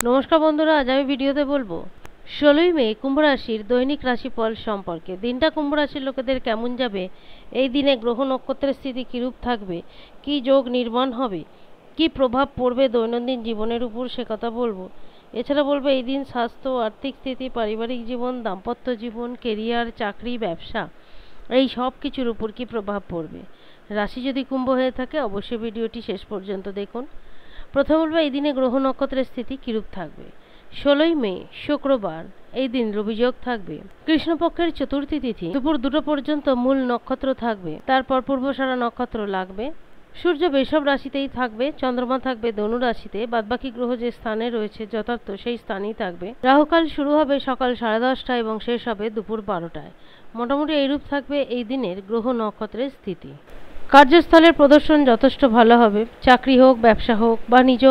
নমস্কার বন্ধুরা, আজ আমি ভিডিওতে বলবো 16ই মে কুম্ভ রাশির দৈনিক রাশিফল সম্পর্কে। দিনটা কুম্ভ রাশির লোকেদের কেমন যাবে, এই দিনে গ্রহ নক্ষত্রের স্থিতি কিরূপ থাকবে, কি যোগ নির্মাণ হবে, কি প্রভাব পড়বে দৈনন্দিন জীবনের উপর, সে কথা বলবো। এছাড়া বলবো এই দিন স্বাস্থ্য, আর্থিক স্থিতি, পারিবারিক জীবন, দাম্পত্য জীবন, কেরিয়ার, চাকরি, ব্যবসা, এই সব কিছুর উপর কি প্রভাব পড়বে। রাশি যদি কুম্ভ হয়ে থাকে অবশ্যই ভিডিওটি শেষ পর্যন্ত দেখুন। প্রথমে বলবো এই দিনে গ্রহ নক্ষত্রের স্থিতি কিরূপ থাকবে। 16ই মে শুক্রবার, এই দিন রবিযোগ থাকবে। কৃষ্ণপক্ষের চতুর্থী তিথি দুপুর 2টা পর্যন্ত মূল নক্ষত্র থাকবে, তারপর পূর্বসারা নক্ষত্র লাগবে। সূর্য বৃষভ রাশিতেই থাকবে, চন্দ্রমা থাকবে ধনু রাশিতে, বাদবাকি গ্রহ যে স্থানে রয়েছে যথার্থ সেই স্থানেই থাকবে। রাহুকাল শুরু হবে সকাল 10:30টায় এবং শেষ হবে দুপুর 12টায়। মোটামুটি এইরূপ থাকবে এই দিনের গ্রহ নক্ষত্রের স্থিতি। কার্যস্থলের প্রদর্শন যথেষ্ট ভালো হবে। চাকরি হোক, ব্যবসা হোক বা নিজ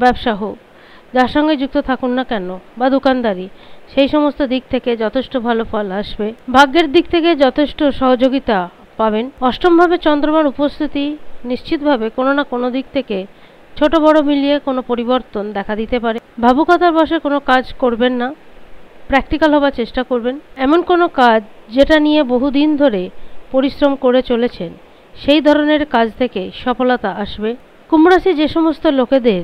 ব্যবসা হোক, যার সঙ্গে যুক্ত থাকুন না কেন, বা দোকানদারি, সেই সমস্ত দিক থেকে যথেষ্ট ভালো ফল আসবে। ভাগ্যের দিক থেকে যথেষ্ট সহযোগিতা পাবেন। অষ্টমভাবে চন্দ্রমার উপস্থিতি নিশ্চিতভাবে কোনো না কোনো দিক থেকে ছোট বড় মিলিয়ে কোনো পরিবর্তন দেখা দিতে পারে। ভাবুকতার বশে কোনো কাজ করবেন না, প্র্যাকটিক্যাল হবার চেষ্টা করবেন। এমন কোনো কাজ যেটা নিয়ে বহুদিন ধরে পরিশ্রম করে চলেছেন, সেই ধরনের কাজ থেকে সফলতা আসবে। কুম্ভ রাশি যে সমস্ত লোকেদের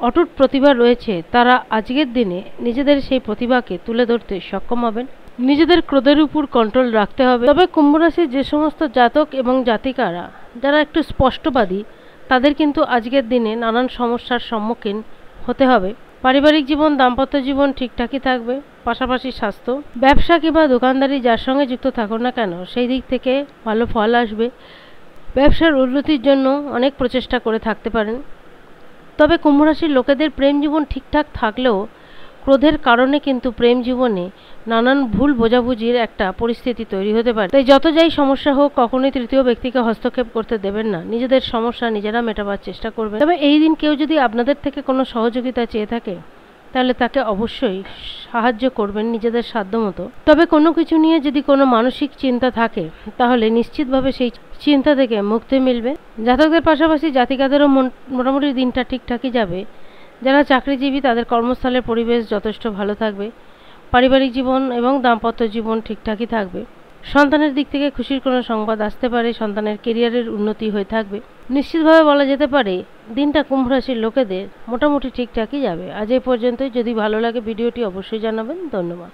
অটুট প্রতিভা রয়েছে, তারা আজকের দিনে নিজেদের সেই প্রতিভাকে তুলে ধরতে সক্ষম হবেন। নিজেদের ক্রোধের উপর কন্ট্রোল রাখতে হবে। তবে কুম্ভ রাশির যে সমস্ত জাতক এবং জাতিকারা যারা একটু স্পষ্টবাদী, তাদের কিন্তু আজকের দিনে নানান সমস্যার সম্মুখীন হতে হবে। পারিবারিক জীবন, দাম্পত্য জীবন ঠিকঠাকই থাকবে। পাশাপাশি স্বাস্থ্য, ব্যবসা কিংবা দোকানদারি যার সঙ্গে যুক্ত থাকুন না কেন, সেই দিক থেকে ভালো ফল আসবে। ব্যবসার উন্নতির জন্য অনেক প্রচেষ্টা করে থাকতে পারেন। তবে কুম্ভ রাশির লোকেদের প্রেম জীবন ঠিকঠাক থাকলেও ক্রোধের কারণে কিন্তু প্রেম জীবনে নানান ভুল বোঝাবুঝির একটা পরিস্থিতি তৈরি হতে পারে। তাই যত যাই সমস্যা হোক, কখনোই তৃতীয় ব্যক্তিকে হস্তক্ষেপ করতে দেবেন না। নিজেদের সমস্যা নিজেরা মেটাবার চেষ্টা করবেন। তবে এই দিন কেউ যদি আপনাদের থেকে কোনো সহযোগিতা চেয়ে থাকে, তাহলে তাকে অবশ্যই সাহায্য করবেন নিজেদের সাধ্যমতো। তবে কোনো কিছু নিয়ে যদি কোনো মানসিক চিন্তা থাকে, তাহলে নিশ্চিতভাবে সেই চিন্তা থেকে মুক্তি মিলবে। জাতকদের পাশাপাশি জাতিকাদেরও মোটামুটি দিনটা ঠিকঠাকই যাবে। যারা চাকরিজীবী তাদের কর্মস্থলের পরিবেশ যথেষ্ট ভালো থাকবে। পারিবারিক জীবন এবং দাম্পত্য জীবন ঠিকঠাকই থাকবে। সন্তানের দিক থেকে খুশির কোনো সংবাদ আসতে পারে। সন্তানের কেরিয়ারের উন্নতি হয়ে থাকবে। নিশ্চিতভাবে বলা যেতে পারে দিনটা কুম্ভ রাশির লোকেদের মোটামুটি ঠিকঠাকই যাবে। আজ এই পর্যন্তই। যদি ভালো লাগে ভিডিওটি অবশ্যই জানাবেন। ধন্যবাদ।